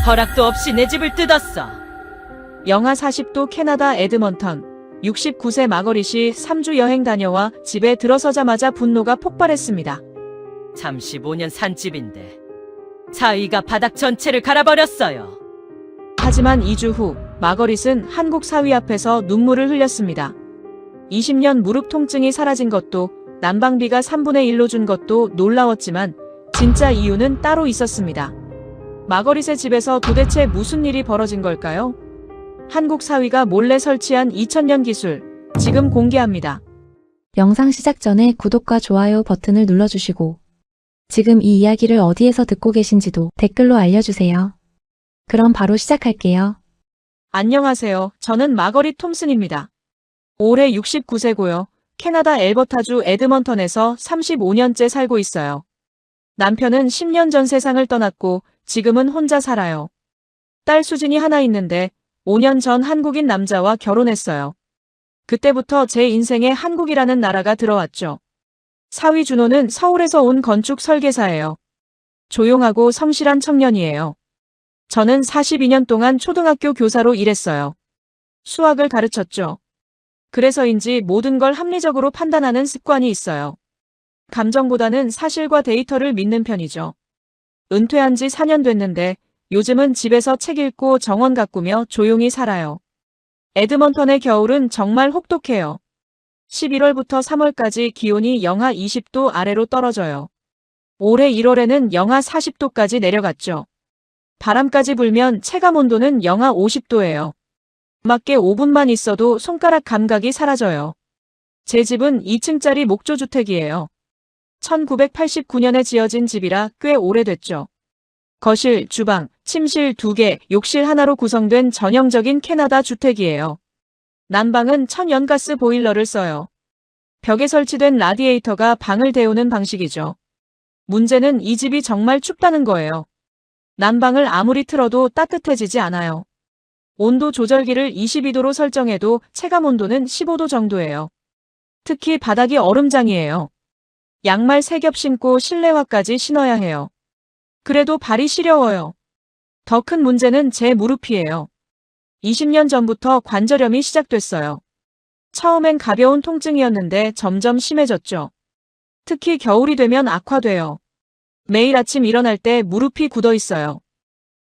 허락도 없이 내 집을 뜯었어. 영하 40도 캐나다 에드먼턴. 69세 마거릿이 3주 여행 다녀와 집에 들어서자마자 분노가 폭발했습니다. 잠시 5년 산 집인데 사위가 바닥 전체를 갈아버렸어요. 하지만 2주 후 마거릿은 한국 사위 앞에서 눈물을 흘렸습니다. 20년 무릎 통증이 사라진 것도 난방비가 3분의 1로 준 것도 놀라웠지만 진짜 이유는 따로 있었습니다. 마거릿의 집에서 도대체 무슨 일이 벌어진 걸까요? 한국 사위가 몰래 설치한 2000년 기술, 지금 공개합니다. 영상 시작 전에 구독과 좋아요 버튼을 눌러주시고 지금 이 이야기를 어디에서 듣고 계신지도 댓글로 알려주세요. 그럼 바로 시작할게요. 안녕하세요. 저는 마거릿 톰슨입니다. 올해 69세고요. 캐나다 엘버타주 에드먼턴에서 35년째 살고 있어요. 남편은 10년 전 세상을 떠났고 지금은 혼자 살아요. 딸 수진이 하나 있는데 5년 전 한국인 남자와 결혼했어요. 그때부터 제 인생에 한국이라는 나라가 들어왔죠. 사위 준호는 서울에서 온 건축 설계사예요. 조용하고 성실한 청년이에요. 저는 42년 동안 초등학교 교사로 일했어요. 수학을 가르쳤죠. 그래서인지 모든 걸 합리적으로 판단하는 습관이 있어요. 감정보다는 사실과 데이터를 믿는 편이죠. 은퇴한 지 4년 됐는데 요즘은 집에서 책 읽고 정원 가꾸며 조용히 살아요. 에드먼턴의 겨울은 정말 혹독해요. 11월부터 3월까지 기온이 영하 20도 아래로 떨어져요. 올해 1월에는 영하 40도까지 내려갔죠. 바람까지 불면 체감 온도는 영하 50도예요. 밖에 5분만 있어도 손가락 감각이 사라져요. 제 집은 2층짜리 목조주택이에요. 1989년에 지어진 집이라 꽤 오래됐죠. 거실, 주방, 침실 2개, 욕실 하나로 구성된 전형적인 캐나다 주택이에요. 난방은 천연가스 보일러를 써요. 벽에 설치된 라디에이터가 방을 데우는 방식이죠. 문제는 이 집이 정말 춥다는 거예요. 난방을 아무리 틀어도 따뜻해지지 않아요. 온도 조절기를 22도로 설정해도 체감 온도는 15도 정도예요. 특히 바닥이 얼음장이에요. 양말 3겹 신고 실내화까지 신어야 해요. 그래도 발이 시려워요. 더 큰 문제는 제 무릎이에요. 20년 전부터 관절염이 시작됐어요. 처음엔 가벼운 통증이었는데 점점 심해졌죠. 특히 겨울이 되면 악화돼요. 매일 아침 일어날 때 무릎이 굳어 있어요.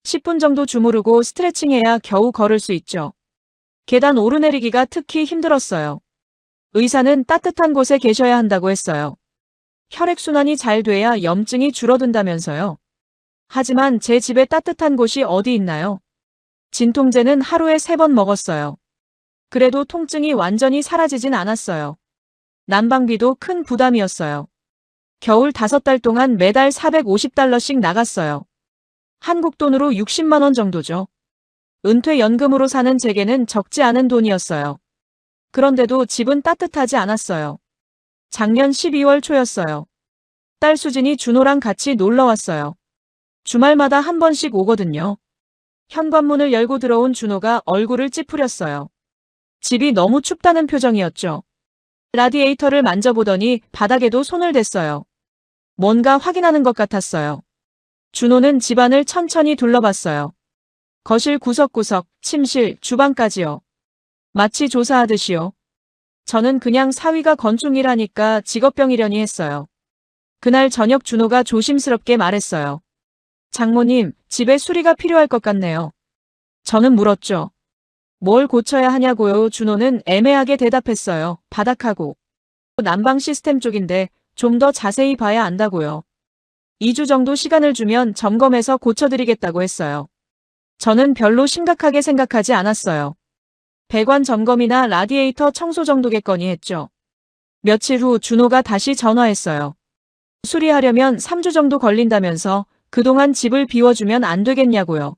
10분 정도 주무르고 스트레칭해야 겨우 걸을 수 있죠. 계단 오르내리기가 특히 힘들었어요. 의사는 따뜻한 곳에 계셔야 한다고 했어요. 혈액순환이 잘 돼야 염증이 줄어든다면서요. 하지만 제 집에 따뜻한 곳이 어디 있나요? 진통제는 하루에 3번 먹었어요. 그래도 통증이 완전히 사라지진 않았어요. 난방비도 큰 부담이었어요. 겨울 5달 동안 매달 $450씩 나갔어요. 한국 돈으로 60만 원 정도죠. 은퇴연금으로 사는 제게는 적지 않은 돈이었어요. 그런데도 집은 따뜻하지 않았어요. 작년 12월 초였어요. 딸 수진이 준호랑 같이 놀러 왔어요. 주말마다 한 번씩 오거든요. 현관문을 열고 들어온 준호가 얼굴을 찌푸렸어요. 집이 너무 춥다는 표정이었죠. 라디에이터를 만져보더니 바닥에도 손을 댔어요. 뭔가 확인하는 것 같았어요. 준호는 집안을 천천히 둘러봤어요. 거실 구석구석, 침실, 주방까지요. 마치 조사하듯이요. 저는 그냥 사위가 건축일하니까 직업병이려니 했어요. 그날 저녁 준호가 조심스럽게 말했어요. 장모님, 집에 수리가 필요할 것 같네요. 저는 물었죠. 뭘 고쳐야 하냐고요? 준호는 애매하게 대답했어요. 바닥하고 난방 시스템 쪽인데 좀 더 자세히 봐야 안다고요. 2주 정도 시간을 주면 점검해서 고쳐드리겠다고 했어요. 저는 별로 심각하게 생각하지 않았어요. 배관 점검이나 라디에이터 청소 정도겠거니 했죠. 며칠 후 준호가 다시 전화했어요. 수리하려면 3주 정도 걸린다면서 그동안 집을 비워주면 안 되겠냐고요.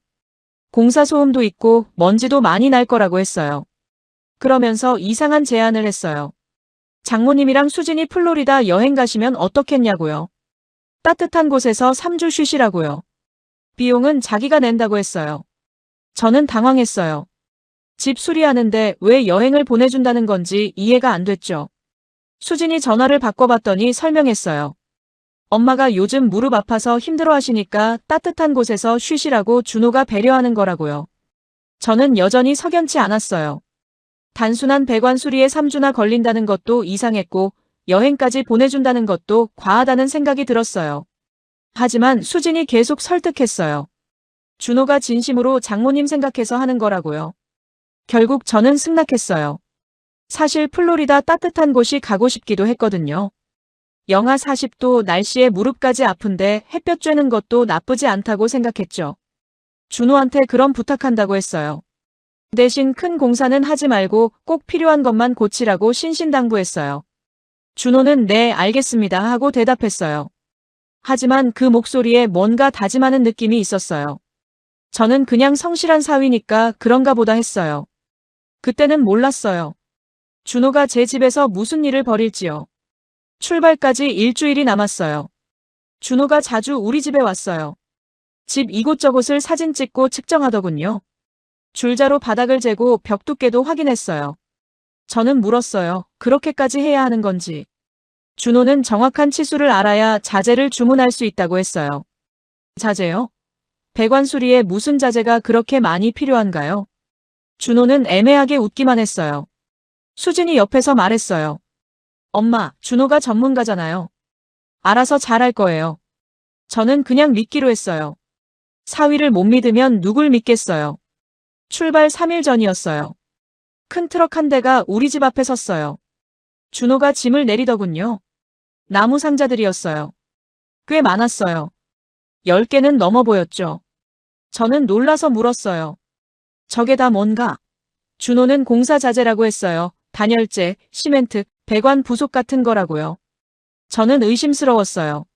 공사 소음도 있고 먼지도 많이 날 거라고 했어요. 그러면서 이상한 제안을 했어요. 장모님이랑 수진이 플로리다 여행 가시면 어떻겠냐고요. 따뜻한 곳에서 3주 쉬시라고요. 비용은 자기가 낸다고 했어요. 저는 당황했어요. 집 수리하는데 왜 여행을 보내준다는 건지 이해가 안 됐죠. 수진이 전화를 바꿔봤더니 설명했어요. 엄마가 요즘 무릎 아파서 힘들어 하시니까 따뜻한 곳에서 쉬시라고 준호가 배려하는 거라고요. 저는 여전히 석연치 않았어요. 단순한 배관 수리에 3주나 걸린다는 것도 이상했고 여행까지 보내준다는 것도 과하다는 생각이 들었어요. 하지만 수진이 계속 설득했어요. 준호가 진심으로 장모님 생각해서 하는 거라고요. 결국 저는 승낙했어요. 사실 플로리다 따뜻한 곳이 가고 싶기도 했거든요. 영하 40도 날씨에 무릎까지 아픈데 햇볕 쬐는 것도 나쁘지 않다고 생각했죠. 준호한테 그럼 부탁한다고 했어요. 대신 큰 공사는 하지 말고 꼭 필요한 것만 고치라고 신신당부했어요. 준호는 네, 알겠습니다 하고 대답했어요. 하지만 그 목소리에 뭔가 다짐하는 느낌이 있었어요. 저는 그냥 성실한 사위니까 그런가 보다 했어요. 그때는 몰랐어요. 준호가 제 집에서 무슨 일을 벌일지요. 출발까지 일주일이 남았어요. 준호가 자주 우리 집에 왔어요. 집 이곳저곳을 사진 찍고 측정하더군요. 줄자로 바닥을 재고 벽 두께도 확인했어요. 저는 물었어요. 그렇게까지 해야 하는 건지. 준호는 정확한 치수를 알아야 자재를 주문할 수 있다고 했어요. 자재요? 배관 수리에 무슨 자재가 그렇게 많이 필요한가요? 준호는 애매하게 웃기만 했어요. 수진이 옆에서 말했어요. 엄마, 준호가 전문가잖아요. 알아서 잘할 거예요. 저는 그냥 믿기로 했어요. 사위를 못 믿으면 누굴 믿겠어요. 출발 3일 전이었어요. 큰 트럭 한 대가 우리 집 앞에 섰어요. 준호가 짐을 내리더군요. 나무 상자들이었어요. 꽤 많았어요. 10개는 넘어 보였죠. 저는 놀라서 물었어요. 저게 다 뭔가? 준호는 공사 자재라고 했어요. 단열재, 시멘트, 배관 부속 같은 거라고요. 저는 의심스러웠어요.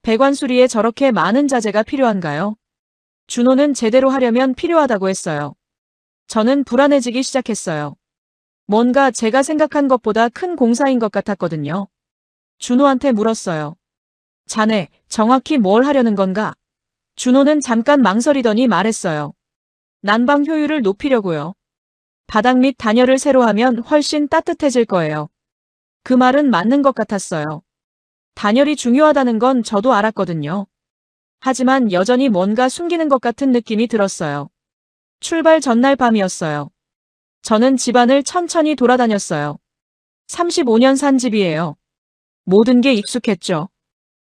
배관 수리에 저렇게 많은 자재가 필요한가요? 준호는 제대로 하려면 필요하다고 했어요. 저는 불안해지기 시작했어요. 뭔가 제가 생각한 것보다 큰 공사인 것 같았거든요. 준호한테 물었어요. 자네, 정확히 뭘 하려는 건가? 준호는 잠깐 망설이더니 말했어요. 난방 효율을 높이려고요. 바닥 및 단열을 새로 하면 훨씬 따뜻해질 거예요. 그 말은 맞는 것 같았어요. 단열이 중요하다는 건 저도 알았거든요. 하지만 여전히 뭔가 숨기는 것 같은 느낌이 들었어요. 출발 전날 밤이었어요. 저는 집안을 천천히 돌아다녔어요. 35년 산 집이에요. 모든 게 익숙했죠.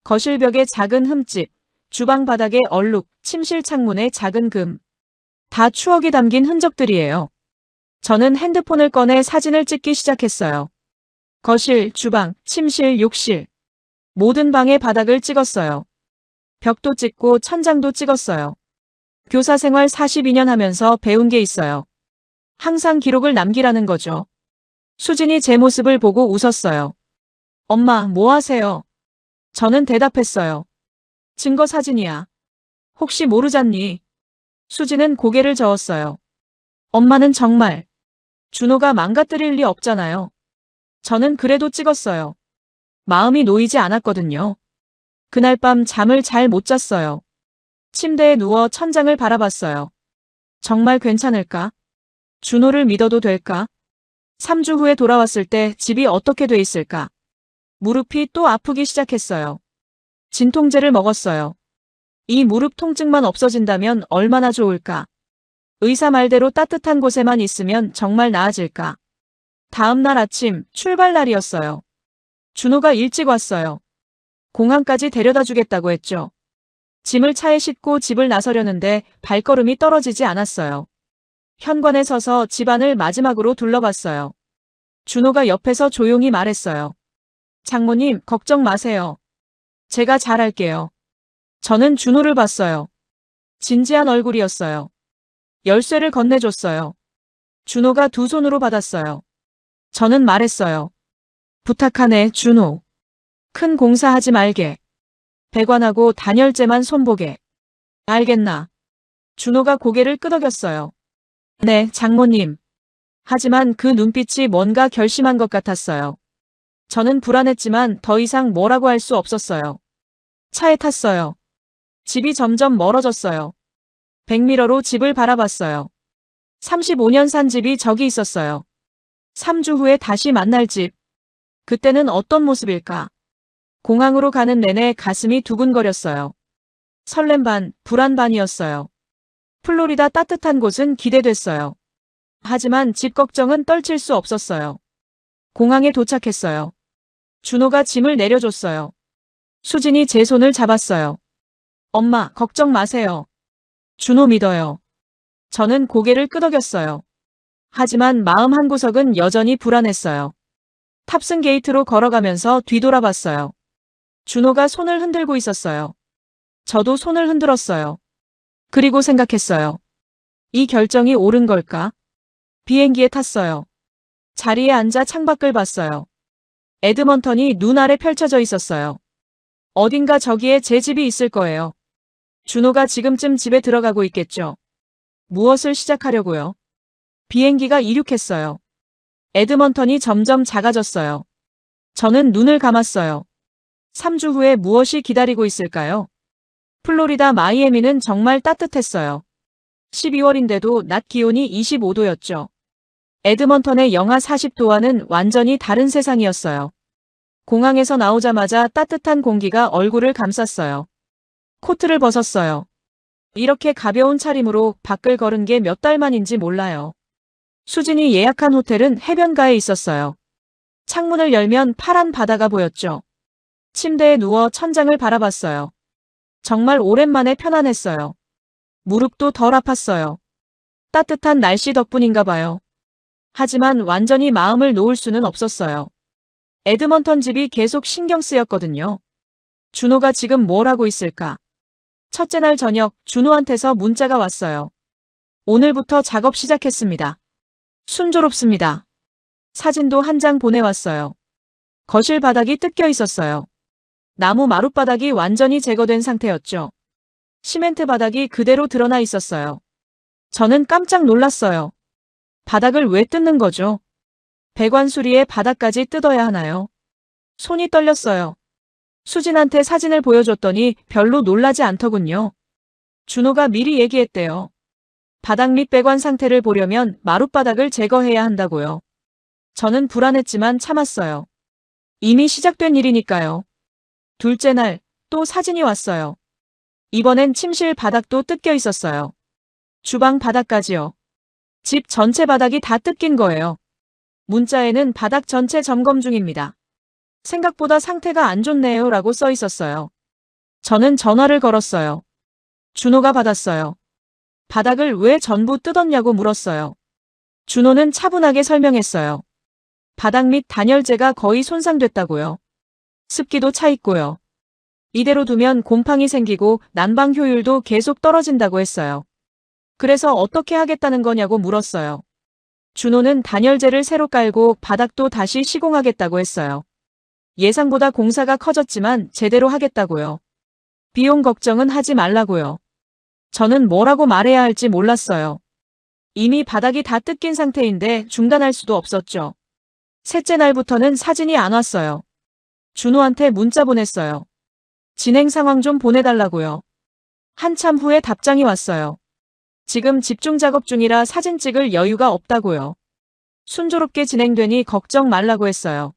거실 벽에 작은 흠집, 주방 바닥에 얼룩, 침실 창문에 작은 금. 다 추억이 담긴 흔적들이에요. 저는 핸드폰을 꺼내 사진을 찍기 시작했어요. 거실, 주방, 침실, 욕실. 모든 방의 바닥을 찍었어요. 벽도 찍고 천장도 찍었어요. 교사 생활 42년 하면서 배운 게 있어요. 항상 기록을 남기라는 거죠. 수진이 제 모습을 보고 웃었어요. 엄마, 뭐 하세요? 저는 대답했어요. 증거 사진이야. 혹시 모르잖니? 수진은 고개를 저었어요. 엄마는 정말 준호가 망가뜨릴 리 없잖아요. 저는 그래도 찍었어요. 마음이 놓이지 않았거든요. 그날 밤 잠을 잘 못 잤어요. 침대에 누워 천장을 바라봤어요. 정말 괜찮을까? 준호를 믿어도 될까? 3주 후에 돌아왔을 때 집이 어떻게 돼 있을까? 무릎이 또 아프기 시작했어요. 진통제를 먹었어요. 이 무릎 통증만 없어진다면 얼마나 좋을까? 의사 말대로 따뜻한 곳에만 있으면 정말 나아질까? 다음 날 아침 출발 날이었어요. 준호가 일찍 왔어요. 공항까지 데려다 주겠다고 했죠. 짐을 차에 싣고 집을 나서려는데 발걸음이 떨어지지 않았어요. 현관에 서서 집안을 마지막으로 둘러봤어요. 준호가 옆에서 조용히 말했어요. 장모님, 걱정 마세요. 제가 잘할게요. 저는 준호를 봤어요. 진지한 얼굴이었어요. 열쇠를 건네줬어요. 준호가 두 손으로 받았어요. 저는 말했어요. 부탁하네, 준호. 큰 공사하지 말게. 배관하고 단열재만 손보게. 알겠나? 준호가 고개를 끄덕였어요. 네, 장모님. 하지만 그 눈빛이 뭔가 결심한 것 같았어요. 저는 불안했지만 더 이상 뭐라고 할 수 없었어요. 차에 탔어요. 집이 점점 멀어졌어요. 백미러로 집을 바라봤어요. 35년 산 집이 저기 있었어요. 3주 후에 다시 만날 집. 그때는 어떤 모습일까? 공항으로 가는 내내 가슴이 두근거렸어요. 설렘 반, 불안 반이었어요. 플로리다 따뜻한 곳은 기대됐어요. 하지만 집 걱정은 떨칠 수 없었어요. 공항에 도착했어요. 준호가 짐을 내려줬어요. 수진이 제 손을 잡았어요. 엄마, 걱정 마세요. 준호 믿어요. 저는 고개를 끄덕였어요. 하지만 마음 한구석은 여전히 불안했어요. 탑승 게이트로 걸어가면서 뒤돌아봤어요. 준호가 손을 흔들고 있었어요. 저도 손을 흔들었어요. 그리고 생각했어요. 이 결정이 옳은 걸까? 비행기에 탔어요. 자리에 앉아 창밖을 봤어요. 에드먼턴이 눈 아래 펼쳐져 있었어요. 어딘가 저기에 제 집이 있을 거예요. 준호가 지금쯤 집에 들어가고 있겠죠. 무엇을 시작하려고요? 비행기가 이륙했어요. 에드먼턴이 점점 작아졌어요. 저는 눈을 감았어요. 3주 후에 무엇이 기다리고 있을까요? 플로리다 마이애미는 정말 따뜻했어요. 12월인데도 낮 기온이 25도였죠. 에드먼턴의 영하 40도와는 완전히 다른 세상이었어요. 공항에서 나오자마자 따뜻한 공기가 얼굴을 감쌌어요. 코트를 벗었어요. 이렇게 가벼운 차림으로 밖을 걸은 게 몇 달 만인지 몰라요. 수진이 예약한 호텔은 해변가에 있었어요. 창문을 열면 파란 바다가 보였죠. 침대에 누워 천장을 바라봤어요. 정말 오랜만에 편안했어요. 무릎도 덜 아팠어요. 따뜻한 날씨 덕분인가 봐요. 하지만 완전히 마음을 놓을 수는 없었어요. 에드먼턴 집이 계속 신경 쓰였거든요. 준호가 지금 뭘 하고 있을까? 첫째 날 저녁 준호한테서 문자가 왔어요. 오늘부터 작업 시작했습니다. 순조롭습니다. 사진도 한 장 보내왔어요. 거실 바닥이 뜯겨 있었어요. 나무 마룻바닥이 완전히 제거된 상태였죠. 시멘트 바닥이 그대로 드러나 있었어요. 저는 깜짝 놀랐어요. 바닥을 왜 뜯는 거죠? 배관 수리에 바닥까지 뜯어야 하나요? 손이 떨렸어요. 수진한테 사진을 보여줬더니 별로 놀라지 않더군요. 준호가 미리 얘기했대요. 바닥 및 배관 상태를 보려면 마룻바닥을 제거해야 한다고요. 저는 불안했지만 참았어요. 이미 시작된 일이니까요. 둘째 날, 또 사진이 왔어요. 이번엔 침실 바닥도 뜯겨 있었어요. 주방 바닥까지요. 집 전체 바닥이 다 뜯긴 거예요. 문자에는 바닥 전체 점검 중입니다. 생각보다 상태가 안 좋네요 라고 써 있었어요. 저는 전화를 걸었어요. 준호가 받았어요. 바닥을 왜 전부 뜯었냐고 물었어요. 준호는 차분하게 설명했어요. 바닥 및 단열재가 거의 손상됐다고요. 습기도 차 있고요. 이대로 두면 곰팡이 생기고 난방 효율도 계속 떨어진다고 했어요. 그래서 어떻게 하겠다는 거냐고 물었어요. 준호는 단열재를 새로 깔고 바닥도 다시 시공하겠다고 했어요. 예상보다 공사가 커졌지만 제대로 하겠다고요. 비용 걱정은 하지 말라고요. 저는 뭐라고 말해야 할지 몰랐어요. 이미 바닥이 다 뜯긴 상태인데 중단할 수도 없었죠. 셋째 날부터는 사진이 안 왔어요. 준호한테 문자 보냈어요. 진행 상황 좀 보내달라고요. 한참 후에 답장이 왔어요. 지금 집중 작업 중이라 사진 찍을 여유가 없다고요. 순조롭게 진행되니 걱정 말라고 했어요.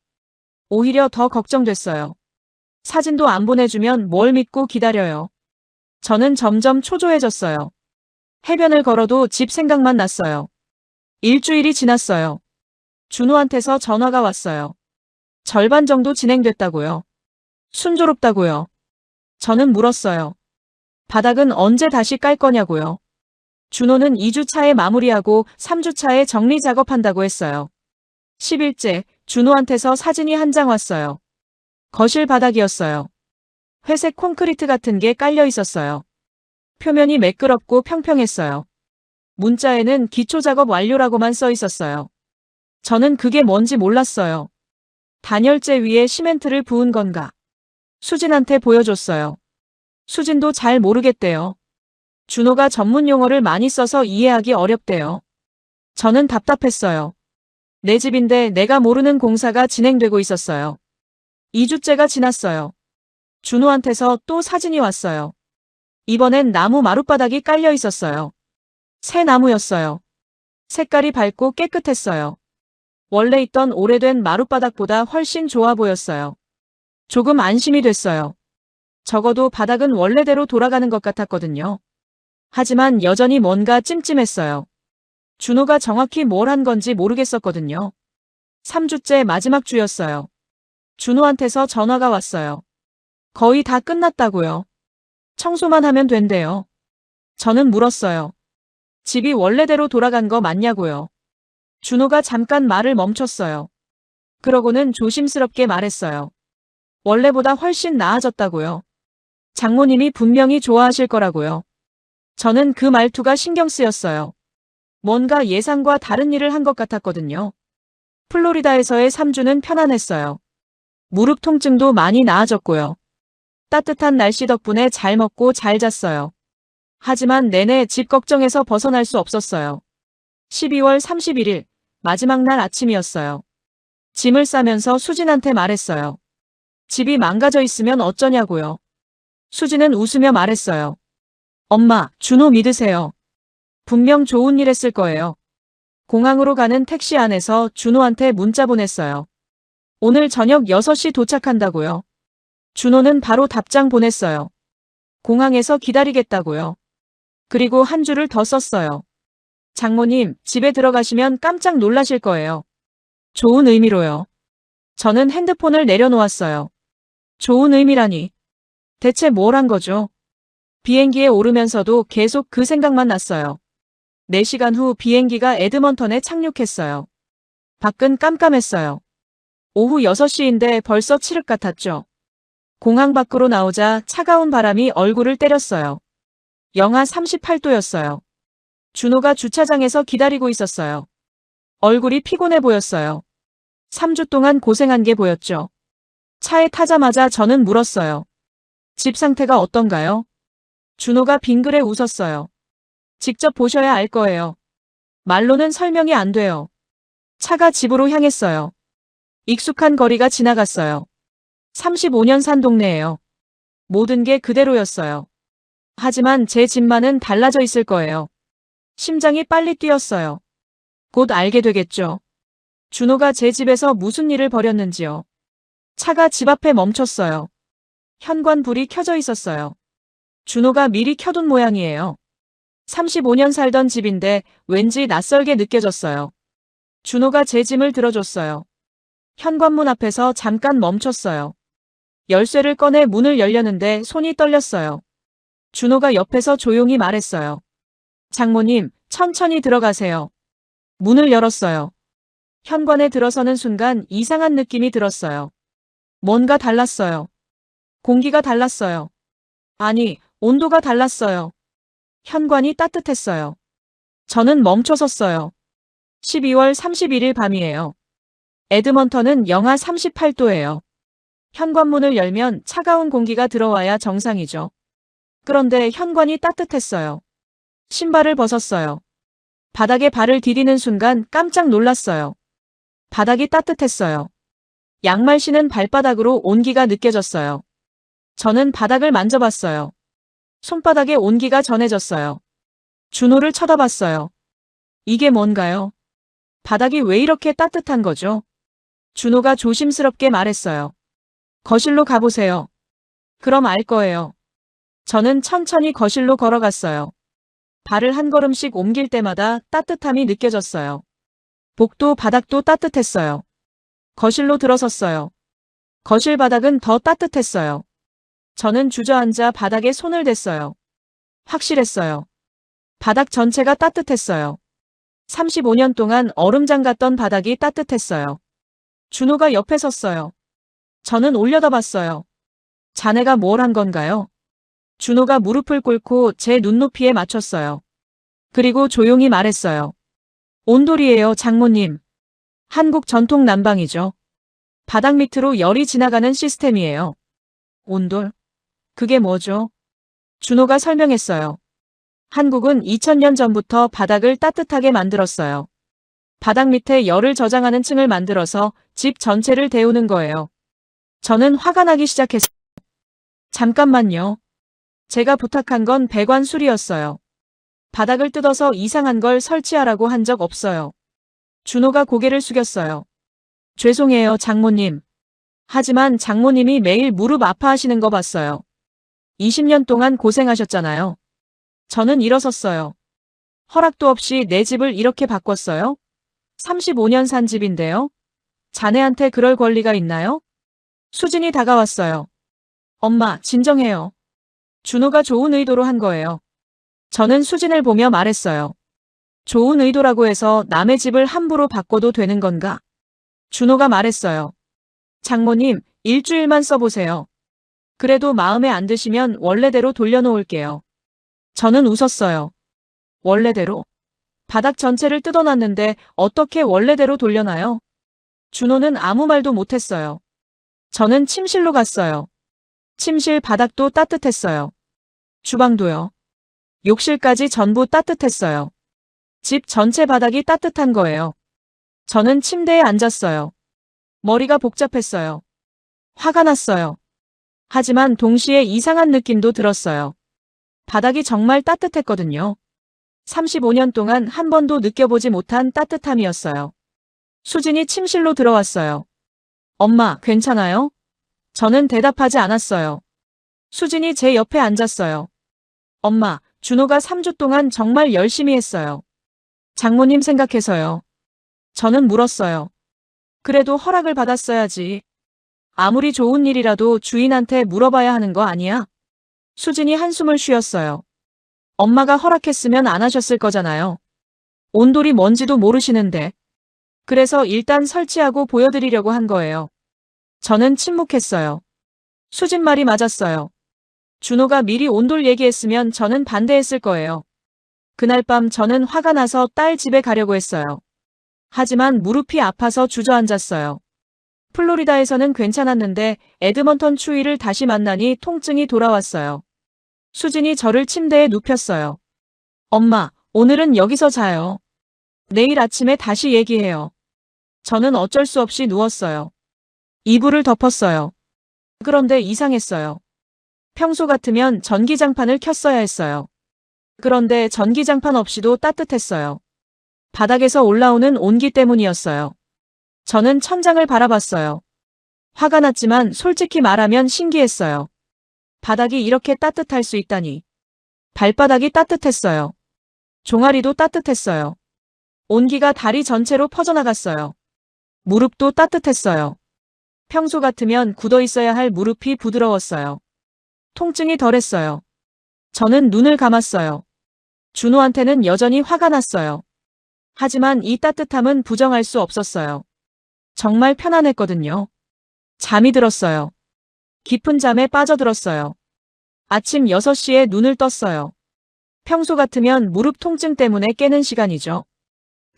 오히려 더 걱정됐어요. 사진도 안 보내주면 뭘 믿고 기다려요. 저는 점점 초조해졌어요. 해변을 걸어도 집 생각만 났어요. 일주일이 지났어요. 준호한테서 전화가 왔어요. 절반 정도 진행됐다고요. 순조롭다고요. 저는 물었어요. 바닥은 언제 다시 깔 거냐고요. 준호는 2주 차에 마무리하고 3주 차에 정리 작업한다고 했어요. 10일째, 준호한테서 사진이 한 장 왔어요. 거실 바닥이었어요. 회색 콘크리트 같은 게 깔려 있었어요. 표면이 매끄럽고 평평했어요. 문자에는 기초 작업 완료라고만 써 있었어요. 저는 그게 뭔지 몰랐어요. 단열재 위에 시멘트를 부은 건가? 수진한테 보여줬어요. 수진도 잘 모르겠대요. 준호가 전문 용어를 많이 써서 이해하기 어렵대요. 저는 답답했어요. 내 집인데 내가 모르는 공사가 진행되고 있었어요. 2주째가 지났어요. 준호한테서 또 사진이 왔어요. 이번엔 나무 마룻바닥이 깔려 있었어요. 새 나무였어요. 색깔이 밝고 깨끗했어요. 원래 있던 오래된 마룻바닥보다 훨씬 좋아 보였어요. 조금 안심이 됐어요. 적어도 바닥은 원래대로 돌아가는 것 같았거든요. 하지만 여전히 뭔가 찜찜했어요. 준호가 정확히 뭘 한 건지 모르겠었거든요. 3주째 마지막 주였어요. 준호한테서 전화가 왔어요. 거의 다 끝났다고요. 청소만 하면 된대요. 저는 물었어요. 집이 원래대로 돌아간 거 맞냐고요. 준호가 잠깐 말을 멈췄어요. 그러고는 조심스럽게 말했어요. 원래보다 훨씬 나아졌다고요. 장모님이 분명히 좋아하실 거라고요. 저는 그 말투가 신경 쓰였어요. 뭔가 예상과 다른 일을 한 것 같았거든요. 플로리다에서의 3주는 편안했어요. 무릎 통증도 많이 나아졌고요. 따뜻한 날씨 덕분에 잘 먹고 잘 잤어요. 하지만 내내 집 걱정에서 벗어날 수 없었어요. 12월 31일, 마지막 날 아침이었어요. 짐을 싸면서 수진한테 말했어요. 집이 망가져 있으면 어쩌냐고요. 수진은 웃으며 말했어요. 엄마, 준호 믿으세요. 분명 좋은 일 했을 거예요. 공항으로 가는 택시 안에서 준호한테 문자 보냈어요. 오늘 저녁 6시 도착한다고요. 준호는 바로 답장 보냈어요. 공항에서 기다리겠다고요. 그리고 한 줄을 더 썼어요. 장모님, 집에 들어가시면 깜짝 놀라실 거예요. 좋은 의미로요. 저는 핸드폰을 내려놓았어요. 좋은 의미라니. 대체 뭘 한 거죠? 비행기에 오르면서도 계속 그 생각만 났어요. 4시간 후 비행기가 에드먼턴에 착륙했어요. 밖은 깜깜했어요. 오후 6시인데 벌써 칠흑 같았죠. 공항 밖으로 나오자 차가운 바람이 얼굴을 때렸어요. 영하 38도였어요. 준호가 주차장에서 기다리고 있었어요. 얼굴이 피곤해 보였어요. 3주 동안 고생한 게 보였죠. 차에 타자마자 저는 물었어요. 집 상태가 어떤가요? 준호가 빙그레 웃었어요. 직접 보셔야 알 거예요. 말로는 설명이 안 돼요. 차가 집으로 향했어요. 익숙한 거리가 지나갔어요. 35년 산 동네예요. 모든 게 그대로였어요. 하지만 제 집만은 달라져 있을 거예요. 심장이 빨리 뛰었어요. 곧 알게 되겠죠. 준호가 제 집에서 무슨 일을 벌였는지요. 차가 집 앞에 멈췄어요. 현관불이 켜져 있었어요. 준호가 미리 켜둔 모양이에요. 35년 살던 집인데 왠지 낯설게 느껴졌어요. 준호가 제 짐을 들어줬어요. 현관문 앞에서 잠깐 멈췄어요. 열쇠를 꺼내 문을 열려는데 손이 떨렸어요. 준호가 옆에서 조용히 말했어요. 장모님, 천천히 들어가세요. 문을 열었어요. 현관에 들어서는 순간 이상한 느낌이 들었어요. 뭔가 달랐어요. 공기가 달랐어요. 아니, 온도가 달랐어요. 현관이 따뜻했어요. 저는 멈춰섰어요. 12월 31일 밤이에요. 에드먼턴은 영하 38도예요. 현관문을 열면 차가운 공기가 들어와야 정상이죠. 그런데 현관이 따뜻했어요. 신발을 벗었어요. 바닥에 발을 디디는 순간 깜짝 놀랐어요. 바닥이 따뜻했어요. 양말 신은 발바닥으로 온기가 느껴졌어요. 저는 바닥을 만져봤어요. 손바닥에 온기가 전해졌어요. 준호를 쳐다봤어요. 이게 뭔가요? 바닥이 왜 이렇게 따뜻한 거죠? 준호가 조심스럽게 말했어요. 거실로 가보세요. 그럼 알 거예요. 저는 천천히 거실로 걸어갔어요. 발을 한 걸음씩 옮길 때마다 따뜻함이 느껴졌어요. 복도 바닥도 따뜻했어요. 거실로 들어섰어요. 거실 바닥은 더 따뜻했어요. 저는 주저앉아 바닥에 손을 댔어요. 확실했어요. 바닥 전체가 따뜻했어요. 35년 동안 얼음장 같던 바닥이 따뜻했어요. 준호가 옆에 섰어요. 저는 올려다봤어요. 자네가 뭘 한 건가요? 준호가 무릎을 꿇고 제 눈높이에 맞췄어요. 그리고 조용히 말했어요. 온돌이에요, 장모님. 한국 전통 난방이죠. 바닥 밑으로 열이 지나가는 시스템이에요. 온돌? 그게 뭐죠? 준호가 설명했어요. 한국은 2000년 전부터 바닥을 따뜻하게 만들었어요. 바닥 밑에 열을 저장하는 층을 만들어서 집 전체를 데우는 거예요. 저는 화가 나기 시작했어요. 잠깐만요. 제가 부탁한 건 배관 수리였어요. 바닥을 뜯어서 이상한 걸 설치하라고 한 적 없어요. 준호가 고개를 숙였어요. 죄송해요, 장모님. 하지만 장모님이 매일 무릎 아파하시는 거 봤어요. 20년 동안 고생하셨잖아요. 저는 일어섰어요. 허락도 없이 내 집을 이렇게 바꿨어요? 35년 산 집인데요. 자네한테 그럴 권리가 있나요? 수진이 다가왔어요. 엄마, 진정해요. 준호가 좋은 의도로 한 거예요. 저는 수진을 보며 말했어요. 좋은 의도라고 해서 남의 집을 함부로 바꿔도 되는 건가? 준호가 말했어요. 장모님, 일주일만 써보세요. 그래도 마음에 안 드시면 원래대로 돌려놓을게요. 저는 웃었어요. 원래대로? 바닥 전체를 뜯어놨는데 어떻게 원래대로 돌려놔요? 준호는 아무 말도 못했어요. 저는 침실로 갔어요. 침실 바닥도 따뜻했어요. 주방도요. 욕실까지 전부 따뜻했어요. 집 전체 바닥이 따뜻한 거예요. 저는 침대에 앉았어요. 머리가 복잡했어요. 화가 났어요. 하지만 동시에 이상한 느낌도 들었어요. 바닥이 정말 따뜻했거든요. 35년 동안 한 번도 느껴보지 못한 따뜻함이었어요. 수진이 침실로 들어왔어요. 엄마, 괜찮아요? 저는 대답하지 않았어요. 수진이 제 옆에 앉았어요. 엄마, 준호가 3주 동안 정말 열심히 했어요. 장모님 생각해서요. 저는 물었어요. 그래도 허락을 받았어야지. 아무리 좋은 일이라도 주인한테 물어봐야 하는 거 아니야? 수진이 한숨을 쉬었어요. 엄마가 허락했으면 안 하셨을 거잖아요. 온돌이 뭔지도 모르시는데. 그래서 일단 설치하고 보여드리려고 한 거예요. 저는 침묵했어요. 수진 말이 맞았어요. 준호가 미리 온돌 얘기했으면 저는 반대했을 거예요. 그날 밤 저는 화가 나서 딸 집에 가려고 했어요. 하지만 무릎이 아파서 주저앉았어요. 플로리다에서는 괜찮았는데 에드먼턴 추위를 다시 만나니 통증이 돌아왔어요. 수진이 저를 침대에 눕혔어요. 엄마, 오늘은 여기서 자요. 내일 아침에 다시 얘기해요. 저는 어쩔 수 없이 누웠어요. 이불을 덮었어요. 그런데 이상했어요. 평소 같으면 전기장판을 켰어야 했어요. 그런데 전기장판 없이도 따뜻했어요. 바닥에서 올라오는 온기 때문이었어요. 저는 천장을 바라봤어요. 화가 났지만 솔직히 말하면 신기했어요. 바닥이 이렇게 따뜻할 수 있다니. 발바닥이 따뜻했어요. 종아리도 따뜻했어요. 온기가 다리 전체로 퍼져나갔어요. 무릎도 따뜻했어요. 평소 같으면 굳어 있어야 할 무릎이 부드러웠어요. 통증이 덜했어요. 저는 눈을 감았어요. 준호한테는 여전히 화가 났어요. 하지만 이 따뜻함은 부정할 수 없었어요. 정말 편안했거든요. 잠이 들었어요. 깊은 잠에 빠져들었어요. 아침 6시에 눈을 떴어요. 평소 같으면 무릎 통증 때문에 깨는 시간이죠.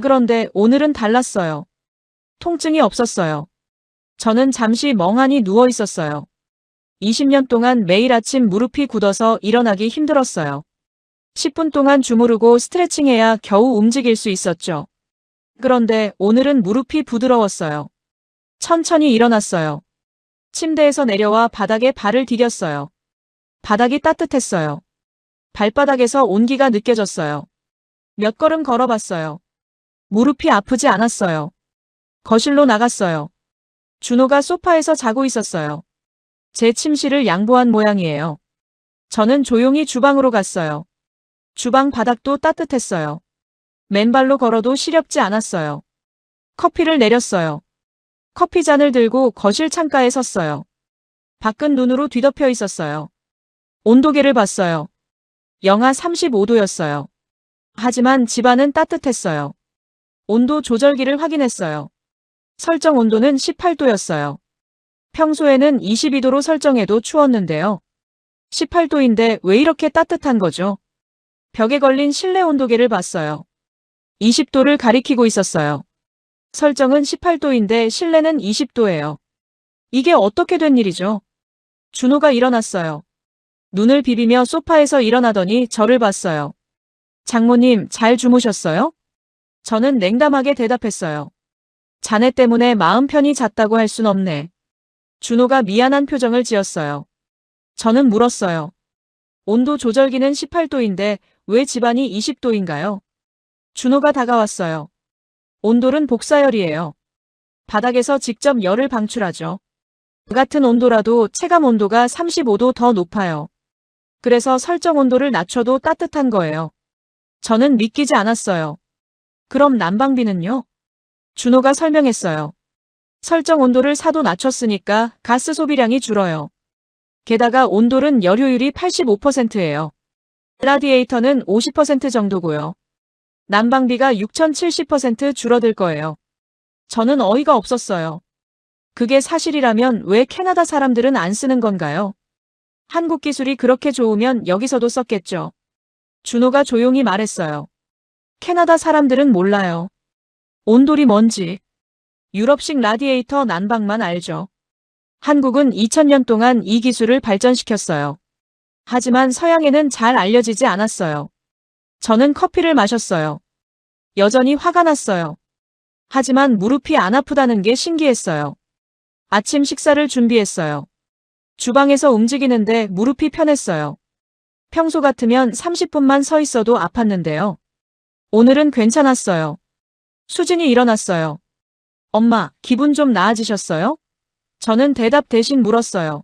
그런데 오늘은 달랐어요. 통증이 없었어요. 저는 잠시 멍하니 누워 있었어요. 20년 동안 매일 아침 무릎이 굳어서 일어나기 힘들었어요. 10분 동안 주무르고 스트레칭해야 겨우 움직일 수 있었죠. 그런데 오늘은 무릎이 부드러웠어요. 천천히 일어났어요. 침대에서 내려와 바닥에 발을 디뎠어요. 바닥이 따뜻했어요. 발바닥에서 온기가 느껴졌어요. 몇 걸음 걸어봤어요. 무릎이 아프지 않았어요. 거실로 나갔어요. 준호가 소파에서 자고 있었어요. 제 침실을 양보한 모양이에요. 저는 조용히 주방으로 갔어요. 주방 바닥도 따뜻했어요. 맨발로 걸어도 시렵지 않았어요. 커피를 내렸어요. 커피잔을 들고 거실 창가에 섰어요. 밖은 눈으로 뒤덮여 있었어요. 온도계를 봤어요. 영하 35도였어요. 하지만 집안은 따뜻했어요. 온도 조절기를 확인했어요. 설정 온도는 18도였어요. 평소에는 22도로 설정해도 추웠는데요. 18도인데 왜 이렇게 따뜻한 거죠? 벽에 걸린 실내 온도계를 봤어요. 20도를 가리키고 있었어요. 설정은 18도인데 실내는 20도예요. 이게 어떻게 된 일이죠? 준호가 일어났어요. 눈을 비비며 소파에서 일어나더니 저를 봤어요. 장모님, 잘 주무셨어요? 저는 냉담하게 대답했어요. 자네 때문에 마음 편히 잤다고 할 순 없네. 준호가 미안한 표정을 지었어요. 저는 물었어요. 온도 조절기는 18도인데 왜 집안이 20도인가요? 준호가 다가왔어요. 온돌은 복사열이에요. 바닥에서 직접 열을 방출하죠. 같은 온도라도 체감 온도가 35도 더 높아요. 그래서 설정 온도를 낮춰도 따뜻한 거예요. 저는 믿기지 않았어요. 그럼 난방비는요? 준호가 설명했어요. 설정 온도를 4도 낮췄으니까 가스 소비량이 줄어요. 게다가 온돌은 열효율이 85%예요. 라디에이터는 50% 정도고요. 난방비가 6,070% 줄어들 거예요. 저는 어이가 없었어요. 그게 사실이라면 왜 캐나다 사람들은 안 쓰는 건가요? 한국 기술이 그렇게 좋으면 여기서도 썼겠죠. 준호가 조용히 말했어요. 캐나다 사람들은 몰라요. 온돌이 뭔지. 유럽식 라디에이터 난방만 알죠. 한국은 2000년 동안 이 기술을 발전시켰어요. 하지만 서양에는 잘 알려지지 않았어요. 저는 커피를 마셨어요. 여전히 화가 났어요. 하지만 무릎이 안 아프다는 게 신기했어요. 아침 식사를 준비했어요. 주방에서 움직이는데 무릎이 편했어요. 평소 같으면 30분만 서 있어도 아팠는데요. 오늘은 괜찮았어요. 수진이 일어났어요. 엄마, 기분 좀 나아지셨어요? 저는 대답 대신 물었어요.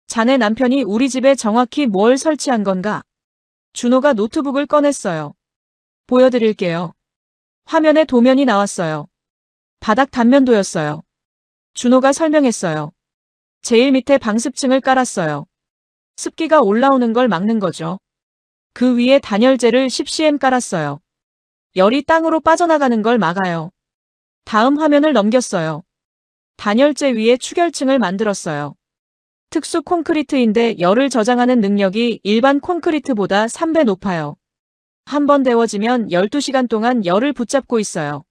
자네 남편이 우리 집에 정확히 뭘 설치한 건가? 준호가 노트북을 꺼냈어요. 보여드릴게요. 화면에 도면이 나왔어요. 바닥 단면도였어요. 준호가 설명했어요. 제일 밑에 방습층을 깔았어요. 습기가 올라오는 걸 막는 거죠. 그 위에 단열재를 10cm 깔았어요. 열이 땅으로 빠져나가는 걸 막아요. 다음 화면을 넘겼어요. 단열재 위에 추결층을 만들었어요. 특수 콘크리트인데 열을 저장하는 능력이 일반 콘크리트보다 3배 높아요. 한 번 데워지면 12시간 동안 열을 붙잡고 있어요.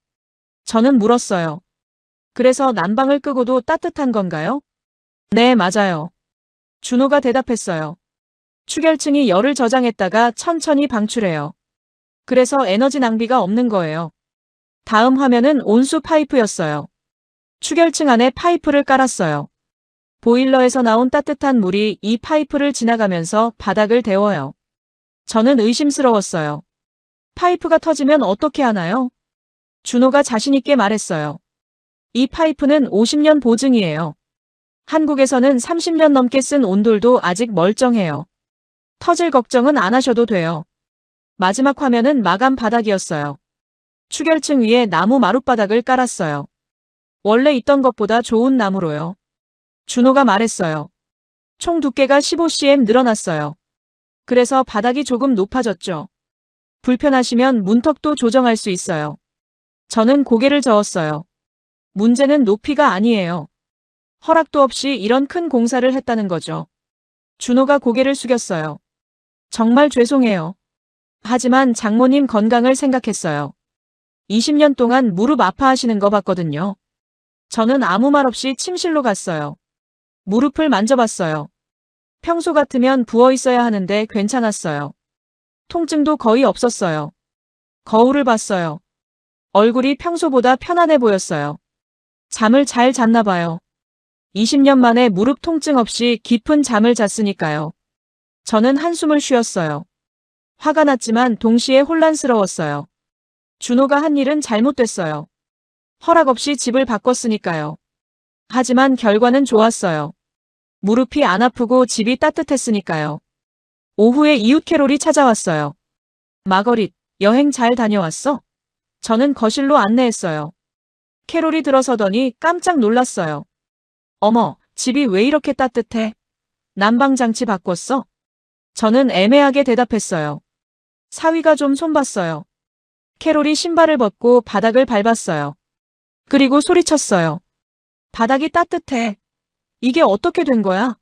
저는 물었어요. 그래서 난방을 끄고도 따뜻한 건가요? 네, 맞아요. 준호가 대답했어요. 추결층이 열을 저장했다가 천천히 방출해요. 그래서 에너지 낭비가 없는 거예요. 다음 화면은 온수 파이프였어요. 추결층 안에 파이프를 깔았어요. 보일러에서 나온 따뜻한 물이 이 파이프를 지나가면서 바닥을 데워요. 저는 의심스러웠어요. 파이프가 터지면 어떻게 하나요? 준호가 자신있게 말했어요. 이 파이프는 50년 보증이에요. 한국에서는 30년 넘게 쓴 온돌도 아직 멀쩡해요. 터질 걱정은 안 하셔도 돼요. 마지막 화면은 마감 바닥이었어요. 추결층 위에 나무 마룻바닥을 깔았어요. 원래 있던 것보다 좋은 나무로요. 준호가 말했어요. 총 두께가 15cm 늘어났어요. 그래서 바닥이 조금 높아졌죠. 불편하시면 문턱도 조정할 수 있어요. 저는 고개를 저었어요. 문제는 높이가 아니에요. 허락도 없이 이런 큰 공사를 했다는 거죠. 준호가 고개를 숙였어요. 정말 죄송해요. 하지만 장모님 건강을 생각했어요. 20년 동안 무릎 아파하시는 거 봤거든요. 저는 아무 말 없이 침실로 갔어요. 무릎을 만져봤어요. 평소 같으면 부어 있어야 하는데 괜찮았어요. 통증도 거의 없었어요. 거울을 봤어요. 얼굴이 평소보다 편안해 보였어요. 잠을 잘 잤나 봐요. 20년 만에 무릎 통증 없이 깊은 잠을 잤으니까요. 저는 한숨을 쉬었어요. 화가 났지만 동시에 혼란스러웠어요. 준호가 한 일은 잘못됐어요. 허락 없이 집을 바꿨으니까요. 하지만 결과는 좋았어요. 무릎이 안 아프고 집이 따뜻했으니까요. 오후에 이웃 캐롤이 찾아왔어요. 마거릿, 여행 잘 다녀왔어? 저는 거실로 안내했어요. 캐롤이 들어서더니 깜짝 놀랐어요. 어머, 집이 왜 이렇게 따뜻해? 난방장치 바꿨어? 저는 애매하게 대답했어요. 사위가 좀 손봤어요. 캐롤이 신발을 벗고 바닥을 밟았어요. 그리고 소리쳤어요. 바닥이 따뜻해. 이게 어떻게 된 거야?